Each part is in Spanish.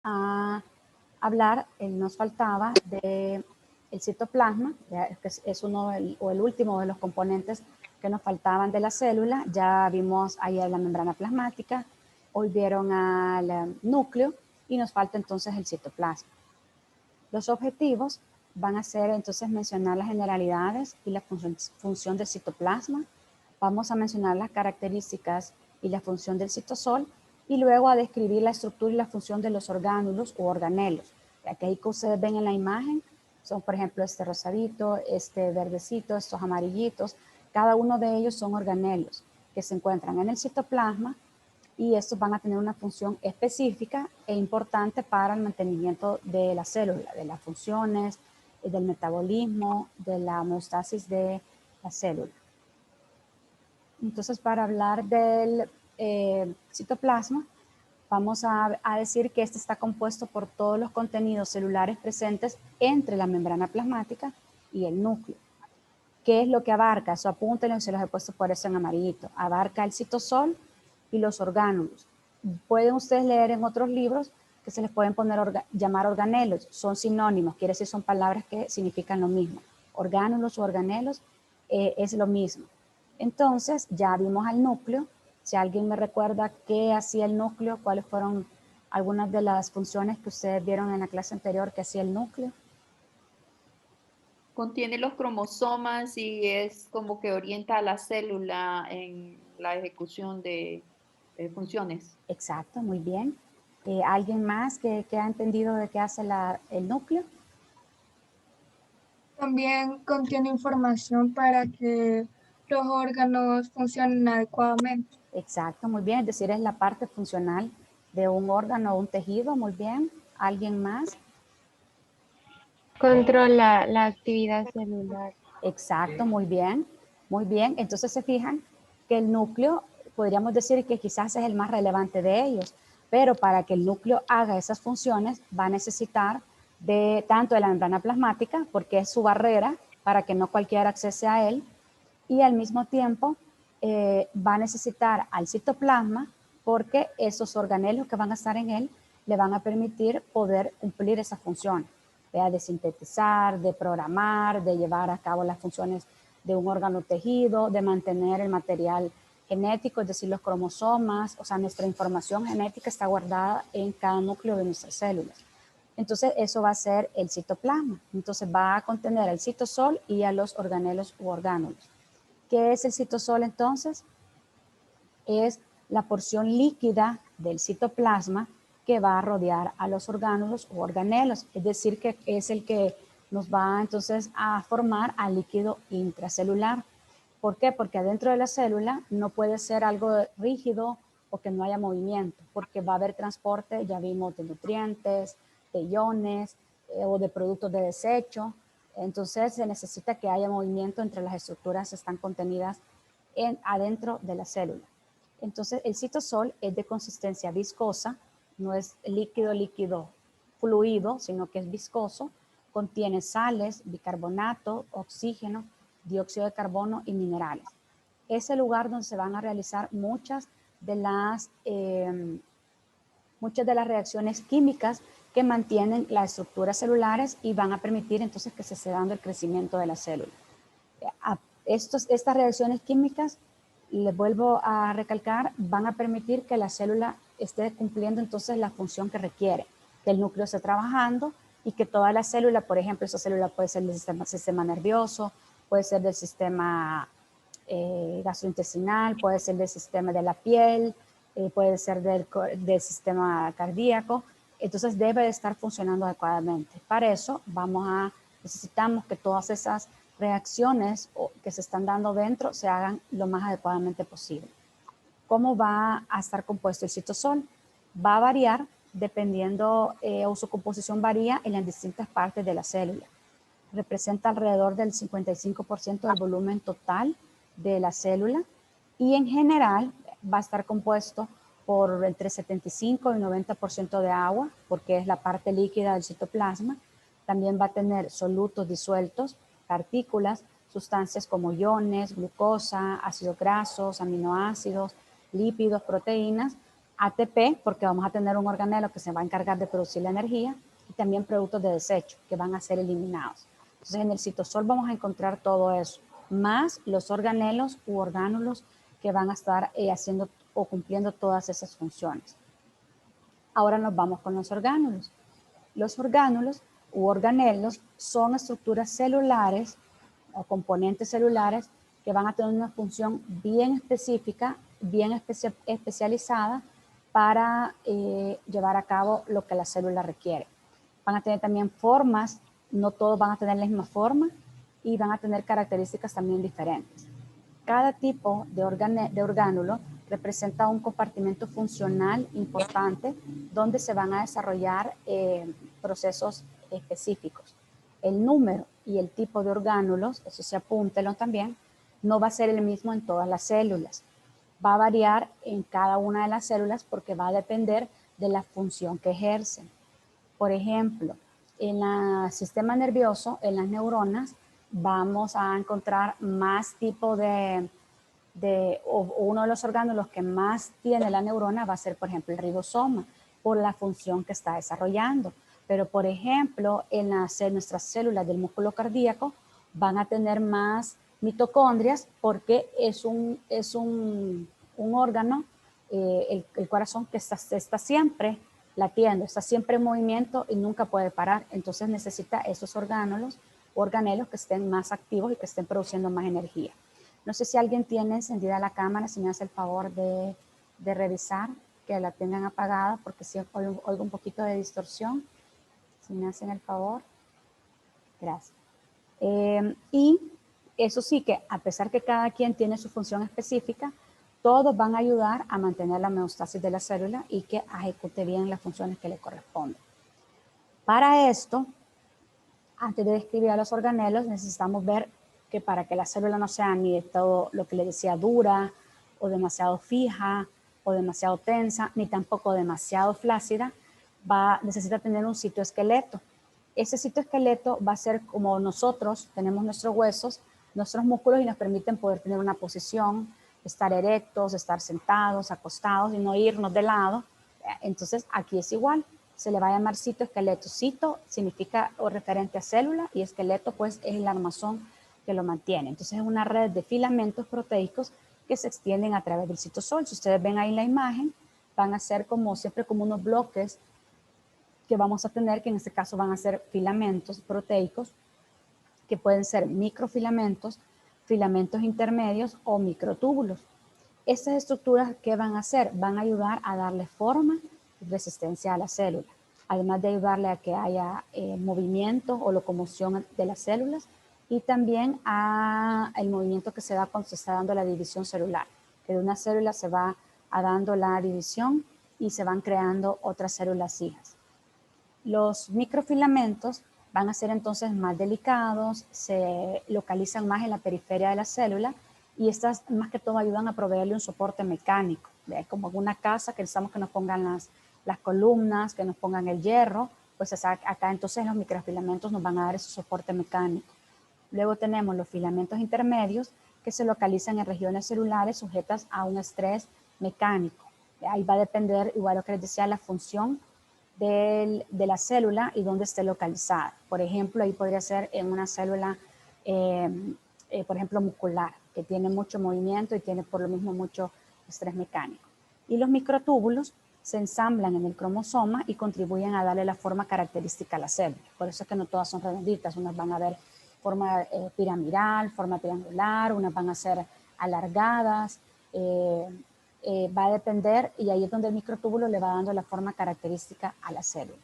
a hablar, nos faltaba de el citoplasma, que es uno o el último de los componentes que nos faltaban de la célula. Ya vimos ayer la membrana plasmática, hoy vieron al núcleo y nos falta entonces el citoplasma. Los objetivos van a ser entonces mencionar las generalidades y la función del citoplasma. Vamos a mencionar las características y la función del citosol y luego a describir la estructura y la función de los orgánulos o organelos. Aquí ahí que ustedes ven en la imagen son, por ejemplo, este rosadito, este verdecito, estos amarillitos. Cada uno de ellos son organelos que se encuentran en el citoplasma y estos van a tener una función específica e importante para el mantenimiento de la célula, de las funciones, del metabolismo, de la homeostasis de la célula. Entonces, para hablar del citoplasma, vamos a decir que este está compuesto por todos los contenidos celulares presentes entre la membrana plasmática y el núcleo. ¿Qué es lo que abarca? Eso apúntenlo, se los he puesto por eso en amarillito. Abarca el citosol y los orgánulos. Pueden ustedes leer en otros libros que se les pueden llamar organelos. Son sinónimos, quiere decir son palabras que significan lo mismo. Orgánulos o organelos es lo mismo. Entonces, ya vimos al núcleo. Si alguien me recuerda qué hacía el núcleo, cuáles fueron algunas de las funciones que ustedes vieron en la clase anterior que hacía el núcleo. Contiene los cromosomas y es como que orienta a la célula en la ejecución de funciones. Exacto, muy bien. ¿Alguien más que ha entendido de qué hace el núcleo? También contiene información para que los órganos funcionen adecuadamente. Exacto, muy bien. Es decir, es la parte funcional de un órgano o un tejido. Muy bien. ¿Alguien más? Controla la actividad celular. Exacto, muy bien. Muy bien. Entonces se fijan que el núcleo, podríamos decir que quizás es el más relevante de ellos, pero para que el núcleo haga esas funciones va a necesitar de tanto de la membrana plasmática, porque es su barrera para que no cualquiera accese a él, y al mismo tiempo va a necesitar al citoplasma porque esos organelos que van a estar en él le van a permitir poder cumplir esa función, de sintetizar, de programar, de llevar a cabo las funciones de un órgano tejido, de mantener el material genético, es decir, los cromosomas, o sea, nuestra información genética está guardada en cada núcleo de nuestras células. Entonces, eso va a ser el citoplasma. Entonces, va a contener al citosol y a los organelos u orgánulos. ¿Qué es el citosol entonces? Es la porción líquida del citoplasma que va a rodear a los orgánulos o organelos, es decir, que es el que nos va entonces a formar al líquido intracelular. ¿Por qué? Porque adentro de la célula no puede ser algo rígido o que no haya movimiento, porque va a haber transporte, ya vimos, de nutrientes, de iones o de productos de desecho. Entonces se necesita que haya movimiento entre las estructuras que están contenidas adentro de la célula. Entonces el citosol es de consistencia viscosa, no es líquido fluido, sino que es viscoso, contiene sales, bicarbonato, oxígeno, dióxido de carbono y minerales. Es el lugar donde se van a realizar muchas de las reacciones químicas que mantienen las estructuras celulares y van a permitir entonces que se esté dando el crecimiento de la célula. Estas reacciones químicas, les vuelvo a recalcar, van a permitir que la célula esté cumpliendo entonces la función que requiere, que el núcleo esté trabajando y que toda la célula, por ejemplo, esa célula puede ser del sistema nervioso, puede ser del sistema gastrointestinal, puede ser del sistema de la piel, puede ser del sistema cardíaco. Entonces debe de estar funcionando adecuadamente. Para eso necesitamos que todas esas reacciones que se están dando dentro se hagan lo más adecuadamente posible. ¿Cómo va a estar compuesto el citosol? Va a variar dependiendo, o su composición varía en las distintas partes de la célula. Representa alrededor del 55% del volumen total de la célula y en general va a estar compuesto por entre 75 y 90% de agua, porque es la parte líquida del citoplasma. También va a tener solutos disueltos, partículas, sustancias como iones, glucosa, ácidos grasos, aminoácidos, lípidos, proteínas, ATP, porque vamos a tener un organelo que se va a encargar de producir la energía, y también productos de desecho que van a ser eliminados. Entonces, en el citosol vamos a encontrar todo eso, más los organelos u orgánulos que van a estar haciendo o cumpliendo todas esas funciones. Ahora nos vamos con los orgánulos. Los orgánulos u organelos son estructuras celulares o componentes celulares que van a tener una función bien específica, bien especializada para llevar a cabo lo que la célula requiere. Van a tener también formas, no todos van a tener la misma forma y van a tener características también diferentes. Cada tipo de orgánulo representa un compartimento funcional importante donde se van a desarrollar procesos específicos. El número y el tipo de orgánulos, eso se apúntelo también, no va a ser el mismo en todas las células. Va a variar en cada una de las células porque va a depender de la función que ejercen. Por ejemplo, en el sistema nervioso, en las neuronas, vamos a encontrar más tipo o uno de los orgánulos que más tiene la neurona va a ser, por ejemplo, el ribosoma, por la función que está desarrollando. Pero, por ejemplo, en nuestras células del músculo cardíaco van a tener más mitocondrias porque es un órgano, el corazón, que está siempre latiendo, está siempre en movimiento y nunca puede parar. Entonces necesita esos organelos que estén más activos y que estén produciendo más energía. No sé si alguien tiene encendida la cámara, si me hace el favor de revisar que la tengan apagada porque si oigo un poquito de distorsión. Si me hacen el favor. Gracias. Y eso sí que a pesar que cada quien tiene su función específica, todos van a ayudar a mantener la homeostasis de la célula y que ejecute bien las funciones que le corresponden. Para esto, antes de describir a los organelos, necesitamos ver que para que la célula no sea ni de todo lo que le decía dura, o demasiado fija, o demasiado tensa, ni tampoco demasiado flácida, necesita tener un citoesqueleto. Ese citoesqueleto va a ser como nosotros tenemos nuestros huesos, nuestros músculos y nos permiten poder tener una posición, estar erectos, estar sentados, acostados y no irnos de lado. Entonces aquí es igual, se le va a llamar citoesqueleto. Cito significa o referente a célula y esqueleto pues es el armazón que lo mantiene. Entonces es una red de filamentos proteicos que se extienden a través del citosol. Si ustedes ven ahí la imagen, van a ser como siempre como unos bloques que vamos a tener, que en este caso van a ser filamentos proteicos, que pueden ser microfilamentos, filamentos intermedios o microtúbulos. Estas estructuras, ¿qué van a hacer? Van a ayudar a darle forma y resistencia a la célula, además de ayudarle a que haya movimiento o locomoción de las células y también a el movimiento que se da cuando se está dando la división celular, que de una célula se va dando la división y se van creando otras células hijas. Los microfilamentos van a ser entonces más delicados, se localizan más en la periferia de la célula y estas más que todo ayudan a proveerle un soporte mecánico, ¿ve? Como en una casa que necesitamos que nos pongan las columnas, que nos pongan el hierro, pues acá entonces los microfilamentos nos van a dar ese soporte mecánico. Luego tenemos los filamentos intermedios que se localizan en regiones celulares sujetas a un estrés mecánico. Ahí va a depender, igual lo que les decía, la función de la célula y dónde esté localizada. Por ejemplo, ahí podría ser en una célula, por ejemplo, muscular, que tiene mucho movimiento y tiene por lo mismo mucho estrés mecánico. Y los microtúbulos se ensamblan en el cromosoma y contribuyen a darle la forma característica a la célula. Por eso es que no todas son redonditas, unas van a ver forma piramidal, forma triangular, unas van a ser alargadas, va a depender y ahí es donde el microtúbulo le va dando la forma característica a la célula.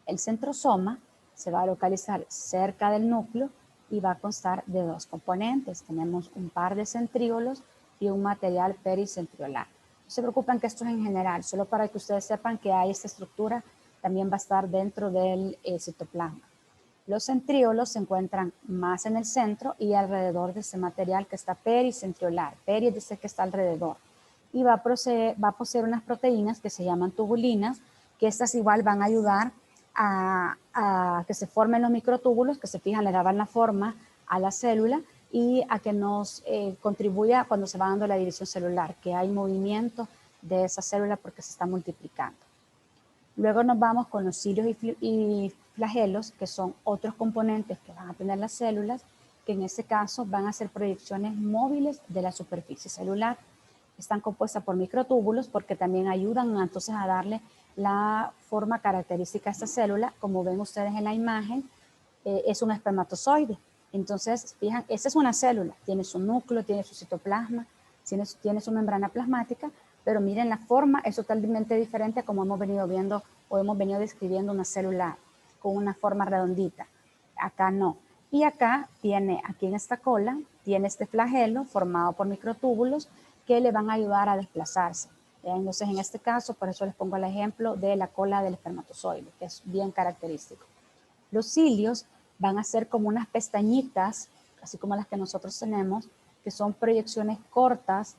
El centrosoma se va a localizar cerca del núcleo y va a constar de dos componentes. Tenemos un par de centríolos y un material pericentriolar. No se preocupen que esto es en general, solo para que ustedes sepan que hay esta estructura, también va a estar dentro del citoplasma. Los centríolos se encuentran más en el centro y alrededor de ese material que está pericentriolar. Peri es decir que está alrededor. Y va a poseer unas proteínas que se llaman tubulinas, que estas igual van a ayudar a que se formen los microtúbulos, que se fijan, le daban la forma a la célula y a que nos contribuya cuando se va dando la división celular, que hay movimiento de esa célula porque se está multiplicando. Luego nos vamos con los cilios y flagelos, que son otros componentes que van a tener las células, que en este caso van a ser proyecciones móviles de la superficie celular. Están compuestas por microtúbulos porque también ayudan entonces a darle la forma característica a esta célula. Como ven ustedes en la imagen, es un espermatozoide. Entonces, fijan, esa es una célula, tiene su núcleo, tiene su citoplasma, tiene su membrana plasmática, pero miren la forma es totalmente diferente a como hemos venido viendo o hemos venido describiendo una célula con una forma redondita. Acá no. Y acá tiene, aquí en esta cola, tiene este flagelo formado por microtúbulos que le van a ayudar a desplazarse. Entonces, en este caso, por eso les pongo el ejemplo de la cola del espermatozoide, que es bien característico. Los cilios van a ser como unas pestañitas, así como las que nosotros tenemos, que son proyecciones cortas,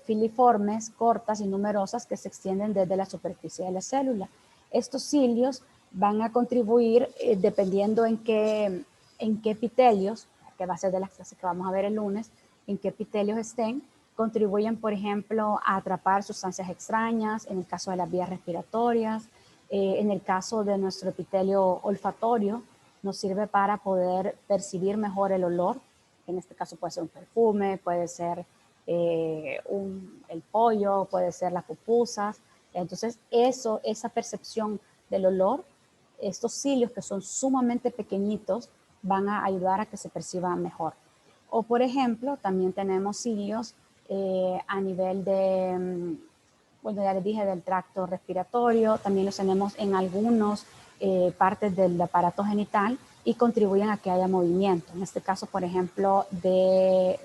filiformes, cortas y numerosas que se extienden desde la superficie de la célula. Estos cilios van a contribuir, dependiendo en qué epitelios, que va a ser de las clases que vamos a ver el lunes, en qué epitelios estén, contribuyen, por ejemplo, a atrapar sustancias extrañas, en el caso de las vías respiratorias, en el caso de nuestro epitelio olfatorio, nos sirve para poder percibir mejor el olor. En este caso puede ser un perfume, puede ser el pollo, puede ser las pupusas. Entonces, esa percepción del olor, estos cilios que son sumamente pequeñitos, van a ayudar a que se perciba mejor. O, por ejemplo, también tenemos cilios a nivel de, bueno, ya les dije, del tracto respiratorio, también los tenemos en algunas partes del aparato genital y contribuyen a que haya movimiento. En este caso, por ejemplo, de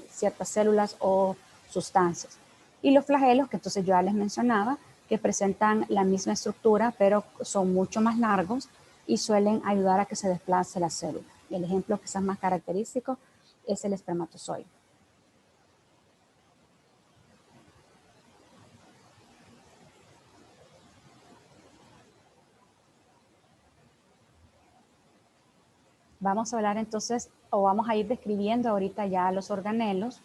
ciertas células o sustancias. Y los flagelos, que entonces yo ya les mencionaba, que presentan la misma estructura, pero son mucho más largos y suelen ayudar a que se desplace la célula. Y el ejemplo quizás más característico es el espermatozoide. Vamos a hablar entonces, o vamos a ir describiendo ahorita ya los organelos,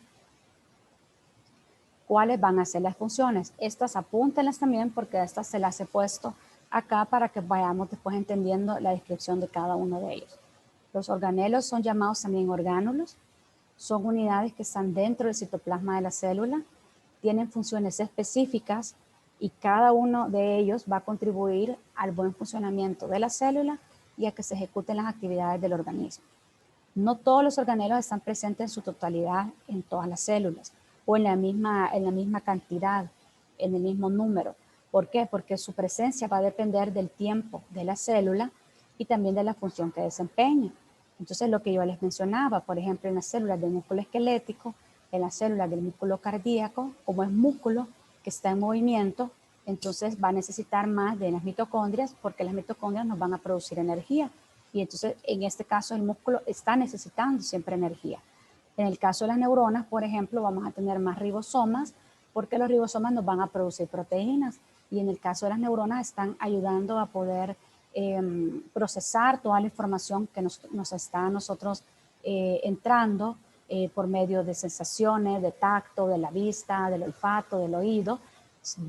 cuáles van a ser las funciones. Estas apúntenlas también porque estas se las he puesto acá para que vayamos después entendiendo la descripción de cada uno de ellos. Los organelos son llamados también orgánulos, son unidades que están dentro del citoplasma de la célula, tienen funciones específicas y cada uno de ellos va a contribuir al buen funcionamiento de la célula y a que se ejecuten las actividades del organismo. No todos los organelos están presentes en su totalidad en todas las células o en la misma cantidad, en el mismo número. ¿Por qué? Porque su presencia va a depender del tiempo de la célula y también de la función que desempeña. Entonces, lo que yo les mencionaba, por ejemplo, en las células del músculo esquelético, en las células del músculo cardíaco, como es músculo que está en movimiento, entonces va a necesitar más de las mitocondrias porque las mitocondrias nos van a producir energía. Y entonces, en este caso, el músculo está necesitando siempre energía. En el caso de las neuronas, por ejemplo, vamos a tener más ribosomas porque los ribosomas nos van a producir proteínas. Y en el caso de las neuronas están ayudando a poder procesar toda la información que nos está a nosotros entrando por medio de sensaciones, de tacto, de la vista, del olfato, del oído,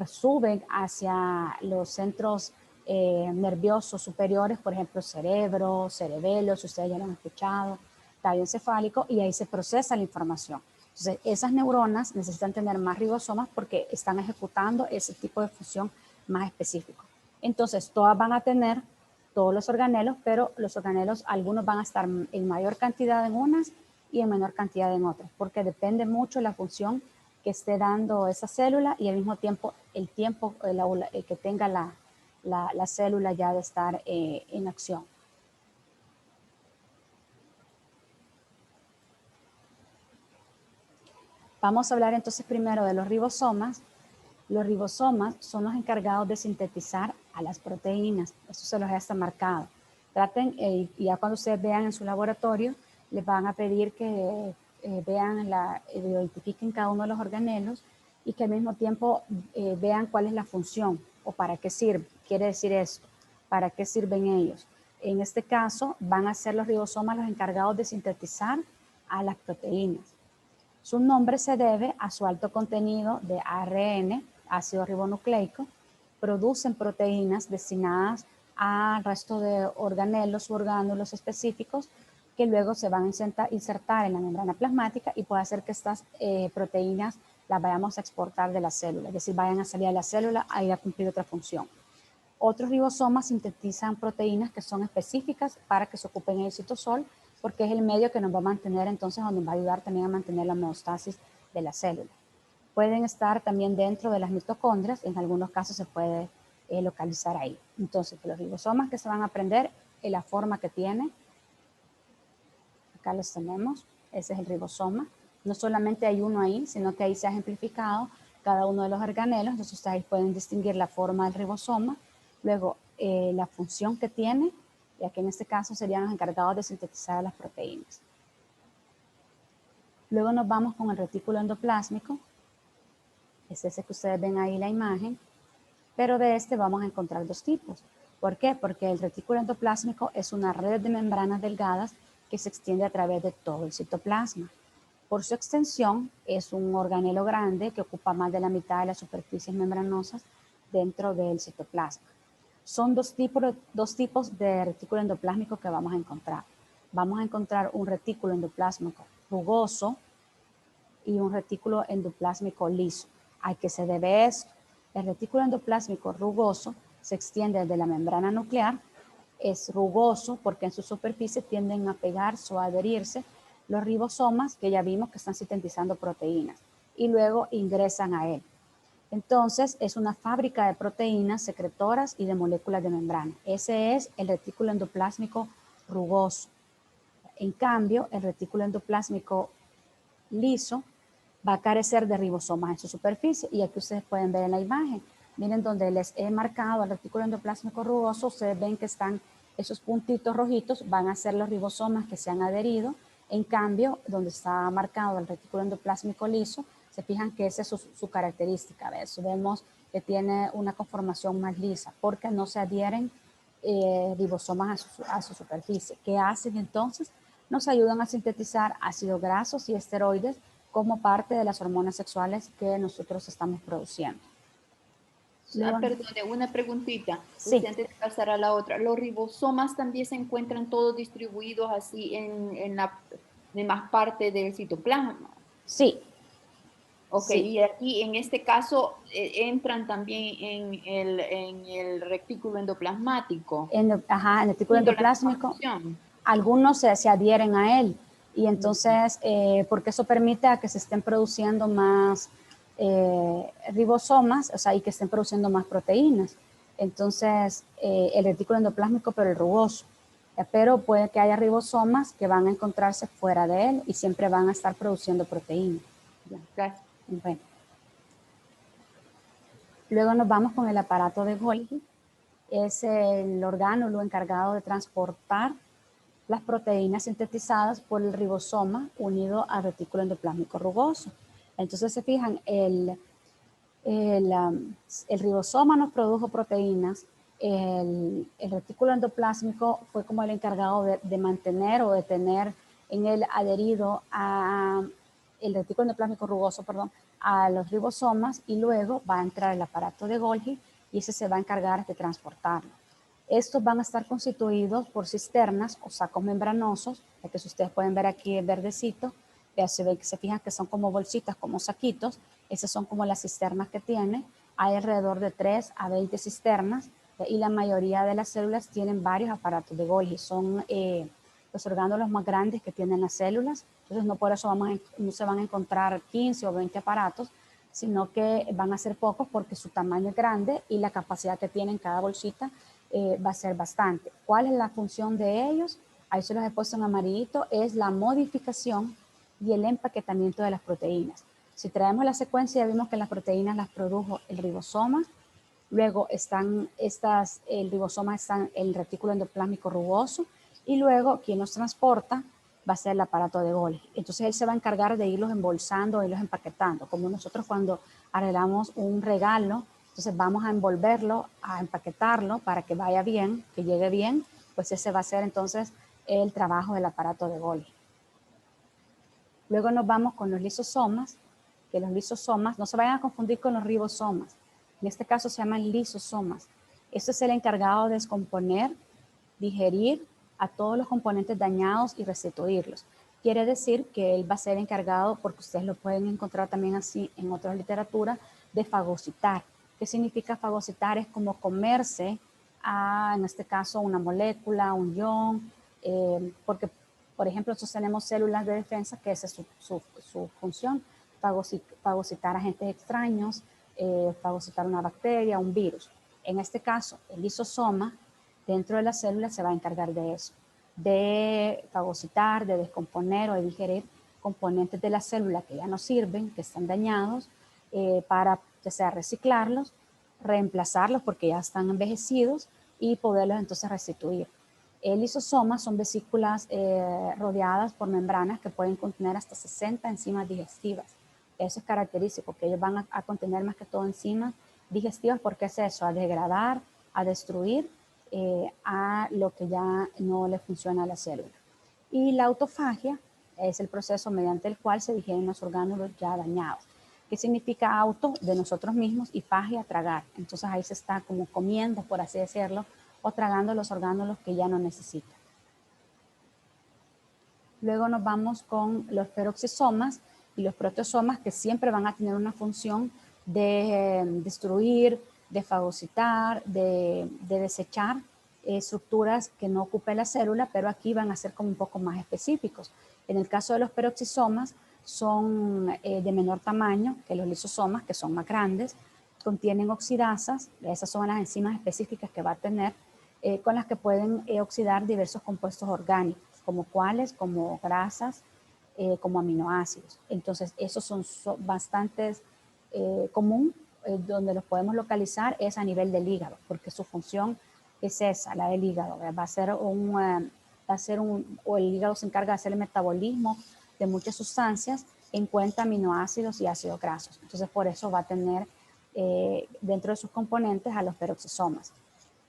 suben hacia los centros nerviosos superiores, por ejemplo, cerebro, cerebelo, si ustedes ya lo han escuchado, tallo encefálico, y ahí se procesa la información. Entonces, esas neuronas necesitan tener más ribosomas porque están ejecutando ese tipo de función más específico. Entonces, todas van a tener todos los organelos, pero los organelos, algunos van a estar en mayor cantidad en unas y en menor cantidad en otras, porque depende mucho la función que esté dando esa célula y al mismo tiempo el que tenga la célula ya de estar en acción. Vamos a hablar entonces primero de los ribosomas. Los ribosomas son los encargados de sintetizar a las proteínas. Eso se los está marcado. Traten, y ya cuando ustedes vean en su laboratorio, les van a pedir que vean, identifiquen cada uno de los organelos y que al mismo tiempo vean cuál es la función o para qué sirve. Quiere decir esto, para qué sirven ellos. En este caso, van a ser los ribosomas los encargados de sintetizar a las proteínas. Su nombre se debe a su alto contenido de ARN, ácido ribonucleico. Producen proteínas destinadas al resto de organelos u orgánulos específicos que luego se van a insertar en la membrana plasmática y puede hacer que estas proteínas las vayamos a exportar de la célula, es decir, vayan a salir de la célula a ir a cumplir otra función. Otros ribosomas sintetizan proteínas que son específicas para que se ocupen el citosol, porque es el medio que nos va a mantener, entonces, o nos va a ayudar también a mantener la homeostasis de la célula. Pueden estar también dentro de las mitocondrias, en algunos casos se puede localizar ahí. Entonces, los ribosomas que se van a aprender, la forma que tiene, acá los tenemos, ese es el ribosoma. No solamente hay uno ahí, sino que ahí se ha ejemplificado cada uno de los organelos, entonces ustedes pueden distinguir la forma del ribosoma, luego la función que tiene, y aquí en este caso serían los encargados de sintetizar las proteínas. Luego nos vamos con el retículo endoplásmico, es ese que ustedes ven ahí la imagen, pero de este vamos a encontrar dos tipos. ¿Por qué? Porque el retículo endoplásmico es una red de membranas delgadas que se extiende a través de todo el citoplasma. Por su extensión, es un organelo grande que ocupa más de la mitad de las superficies membranosas dentro del citoplasma. Son dos tipos de retículo endoplásmico que vamos a encontrar. Vamos a encontrar un retículo endoplásmico rugoso y un retículo endoplásmico liso. ¿A qué se debe esto? El retículo endoplásmico rugoso se extiende desde la membrana nuclear. Es rugoso porque en su superficie tienden a pegarse o a adherirse los ribosomas que ya vimos que están sintetizando proteínas y luego ingresan a él. Entonces, es una fábrica de proteínas secretoras y de moléculas de membrana. Ese es el retículo endoplásmico rugoso. En cambio, el retículo endoplásmico liso va a carecer de ribosomas en su superficie. Y aquí ustedes pueden ver en la imagen. Miren donde les he marcado el retículo endoplásmico rugoso. Ustedes ven que están esos puntitos rojitos, van a ser los ribosomas que se han adherido. En cambio, donde está marcado el retículo endoplásmico liso, se fijan que esa es su característica. ¿Ves? Vemos que tiene una conformación más lisa porque no se adhieren ribosomas a su superficie. ¿Qué hacen entonces? Nos ayudan a sintetizar ácidos grasos y esteroides como parte de las hormonas sexuales que nosotros estamos produciendo. Perdone, una preguntita. Sí. Antes de pasar a la otra. ¿Los ribosomas también se encuentran todos distribuidos así en la demás parte del citoplasma? Sí. Ok, sí. y aquí en este caso entran también en el retículo endoplasmático. En el retículo endoplásmico, algunos se adhieren a él. Y entonces, porque eso permite a que se estén produciendo más ribosomas, o sea, y que estén produciendo más proteínas. Entonces, el retículo endoplásmico, pero el rugoso. Pero puede que haya ribosomas que van a encontrarse fuera de él y siempre van a estar produciendo proteínas. Gracias. Bueno. Luego nos vamos con el aparato de Golgi. Es el orgánulo encargado de transportar las proteínas sintetizadas por el ribosoma unido al retículo endoplásmico rugoso. Entonces se fijan, el ribosoma nos produjo proteínas, el retículo endoplásmico fue como el encargado de mantener o de tener en él adherido a el retículo endoplásmico rugoso, perdón, a los ribosomas y luego va a entrar el aparato de Golgi y ese se va a encargar de transportarlo. Estos van a estar constituidos por cisternas o sacos membranosos, que si ustedes pueden ver aquí el verdecito, se fijan que son como bolsitas, como saquitos, esas son como las cisternas que tiene, hay alrededor de 3 a 20 cisternas y la mayoría de las células tienen varios aparatos de Golgi, son los orgánulos más grandes que tienen las células, entonces no por eso no se van a encontrar 15 o 20 aparatos, sino que van a ser pocos porque su tamaño es grande y la capacidad que tienen cada bolsita va a ser bastante. ¿Cuál es la función de ellos? Ahí se los he puesto en amarillito, es la modificación y el empaquetamiento de las proteínas. Si traemos la secuencia, ya vimos que las proteínas las produjo el ribosoma, luego el ribosoma está en el retículo endoplásmico rugoso y luego quien los transporta va a ser el aparato de Golgi. Entonces él se va a encargar de irlos embolsando, irlos empaquetando, como nosotros cuando arreglamos un regalo. Entonces vamos a envolverlo, a empaquetarlo para que vaya bien, que llegue bien, pues ese va a ser entonces el trabajo del aparato de Golgi. Luego nos vamos con los lisosomas, que los lisosomas no se vayan a confundir con los ribosomas. En este caso se llaman lisosomas. Este es el encargado de descomponer, digerir a todos los componentes dañados y restituirlos. Quiere decir que él va a ser encargado, porque ustedes lo pueden encontrar también así en otras literaturas, de fagocitar. ¿Qué significa fagocitar? Es como comerse en este caso, una molécula, un ion, porque, por ejemplo, nosotros tenemos células de defensa, que esa es su función, fagocitar agentes extraños, fagocitar una bacteria, un virus. En este caso, el lisosoma dentro de la célula se va a encargar de eso, de fagocitar, de descomponer o de digerir componentes de la célula que ya no sirven, que están dañados, para ya sea reciclarlos, reemplazarlos porque ya están envejecidos y poderlos entonces restituir. El lisosoma son vesículas rodeadas por membranas que pueden contener hasta 60 enzimas digestivas. Eso es característico, que ellos van a contener más que todo enzimas digestivas, porque es eso, a degradar, a destruir a lo que ya no le funciona a la célula. Y la autofagia es el proceso mediante el cual se digieren los orgánulos ya dañados. ¿Qué significa auto? De nosotros mismos, y fagia, tragar. Entonces ahí se está como comiendo, por así decirlo, o tragando los orgánulos que ya no necesita. Luego nos vamos con los peroxisomas y los proteosomas, que siempre van a tener una función de destruir, de fagocitar, de desechar estructuras que no ocupe la célula, pero aquí van a ser como un poco más específicos. En el caso de los peroxisomas, son de menor tamaño que los lisosomas, que son más grandes, contienen oxidasas, esas son las enzimas específicas que va a tener, con las que pueden oxidar diversos compuestos orgánicos, como cuáles, como grasas, como aminoácidos. Entonces, esos son bastantes común, donde los podemos localizar es a nivel del hígado, porque su función es esa, la del hígado. Va a ser o el hígado se encarga de hacer el metabolismo de muchas sustancias, en cuenta aminoácidos y ácidos grasos. Entonces, por eso va a tener dentro de sus componentes a los peroxisomas.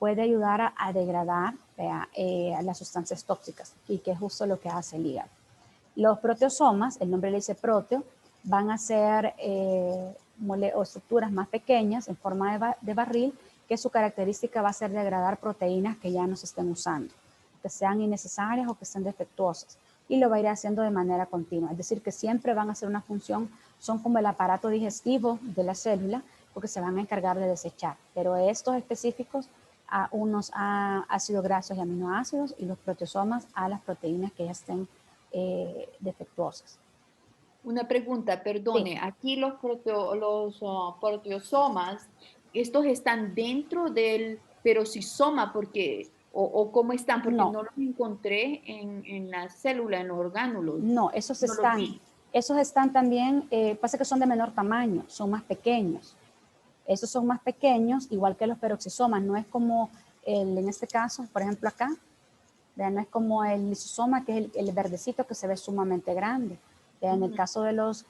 Puede ayudar a degradar a las sustancias tóxicas, y que es justo lo que hace el hígado. Los proteosomas, el nombre le dice proteo, van a ser estructuras más pequeñas en forma de barril, que su característica va a ser degradar proteínas que ya no se estén usando, que sean innecesarias o que estén defectuosas, y lo va a ir haciendo de manera continua. Es decir, que siempre van a hacer una función, son como el aparato digestivo de la célula, porque se van a encargar de desechar. Pero estos específicos a unos a ácidos grasos y aminoácidos, y los proteosomas a las proteínas que ya estén defectuosas. Una pregunta, perdone, Sí. aquí los proteosomas, estos están dentro del peroxisoma, porque, o cómo están, porque No, no los encontré en la célula, en los orgánulos. no, No los vi. esos están también, pasa que son de menor tamaño, son más pequeños. Esos son más pequeños, igual que los peroxisomas, no es como en este caso, por ejemplo acá, ¿vean? No es como el lisosoma, que es el verdecito que se ve sumamente grande. En el caso de los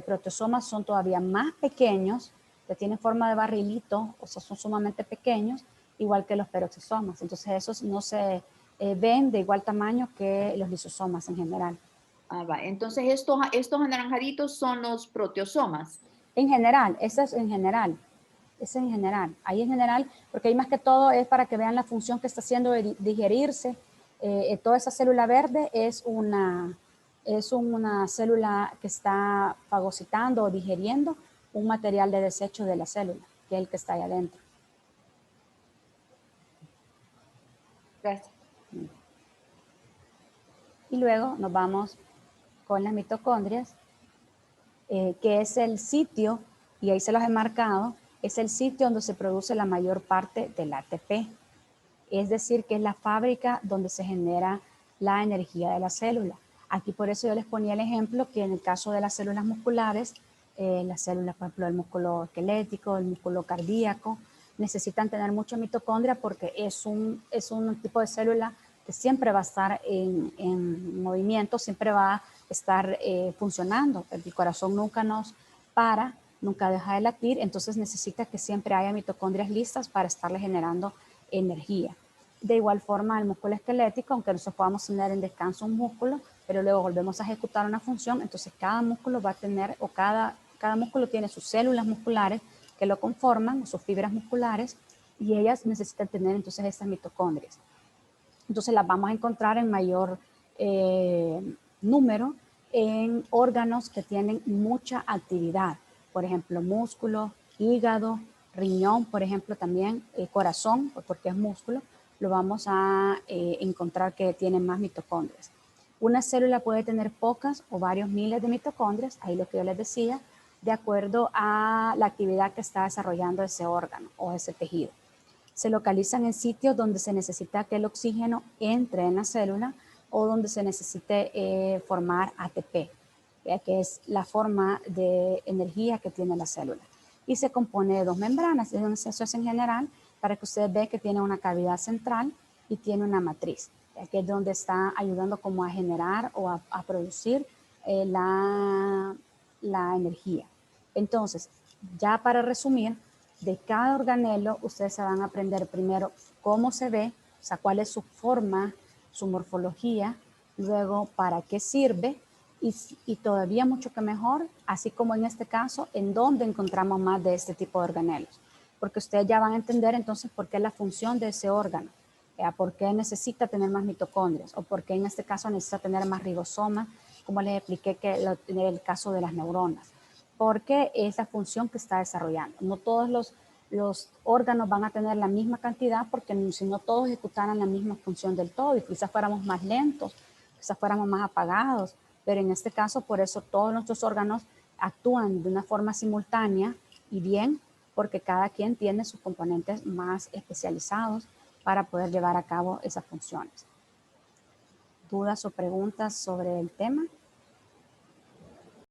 proteosomas son todavía más pequeños, que tienen forma de barrilito, o sea, son sumamente pequeños, igual que los peroxisomas. Entonces esos no se ven de igual tamaño que los lisosomas en general. Ah, va. Entonces estos anaranjaditos son los proteosomas. En general, ese es en general. Ese es en general. Ahí en general, porque ahí más que todo es para que vean la función que está haciendo de digerirse. Toda esa célula verde es una célula que está fagocitando o digeriendo un material de desecho de la célula, que es el que está ahí adentro. Gracias. Y luego nos vamos con las mitocondrias, que es el sitio, y ahí se los he marcado, es el sitio donde se produce la mayor parte del ATP. Es decir, que es la fábrica donde se genera la energía de la célula. Aquí por eso yo les ponía el ejemplo que en el caso de las células musculares, las células, por ejemplo, el músculo esquelético, el músculo cardíaco, necesitan tener mucha mitocondria, porque es un tipo de célula que siempre va a estar en movimiento, siempre va a estar funcionando. El corazón nunca nos para, nunca deja de latir, entonces necesita que siempre haya mitocondrias listas para estarle generando energía. De igual forma, el músculo esquelético, aunque nosotros podamos tener en descanso un músculo, pero luego volvemos a ejecutar una función, entonces cada músculo va a tener, o cada músculo tiene sus células musculares que lo conforman, sus fibras musculares, y ellas necesitan tener entonces estas mitocondrias. Entonces las vamos a encontrar en mayor número en órganos que tienen mucha actividad, por ejemplo, músculo, hígado, riñón, por ejemplo, también corazón, porque es músculo, lo vamos a encontrar que tiene más mitocondrias. Una célula puede tener pocas o varios miles de mitocondrias, ahí lo que yo les decía, de acuerdo a la actividad que está desarrollando ese órgano o ese tejido. Se localizan en sitios donde se necesita que el oxígeno entre en la célula o donde se necesite formar ATP, que es la forma de energía que tiene la célula. Y se compone de dos membranas, eso es en general, para que ustedes vean que tiene una cavidad central y tiene una matriz, que es donde está ayudando como a generar o a producir la energía. Entonces, ya para resumir, de cada organelo ustedes se van a aprender primero cómo se ve, o sea, cuál es su forma, su morfología, luego para qué sirve y todavía mucho que mejor, así como en este caso, en dónde encontramos más de este tipo de organelos. Porque ustedes ya van a entender entonces por qué la función de ese órgano, por qué necesita tener más mitocondrias o por qué en este caso necesita tener más ribosomas, como les expliqué que en el caso de las neuronas. Porque es la función que está desarrollando. No todos los órganos van a tener la misma cantidad porque si no todos ejecutaran la misma función del todo y quizás fuéramos más lentos, quizás fuéramos más apagados, pero en este caso por eso todos nuestros órganos actúan de una forma simultánea y bien porque cada quien tiene sus componentes más especializados para poder llevar a cabo esas funciones. ¿Dudas o preguntas sobre el tema?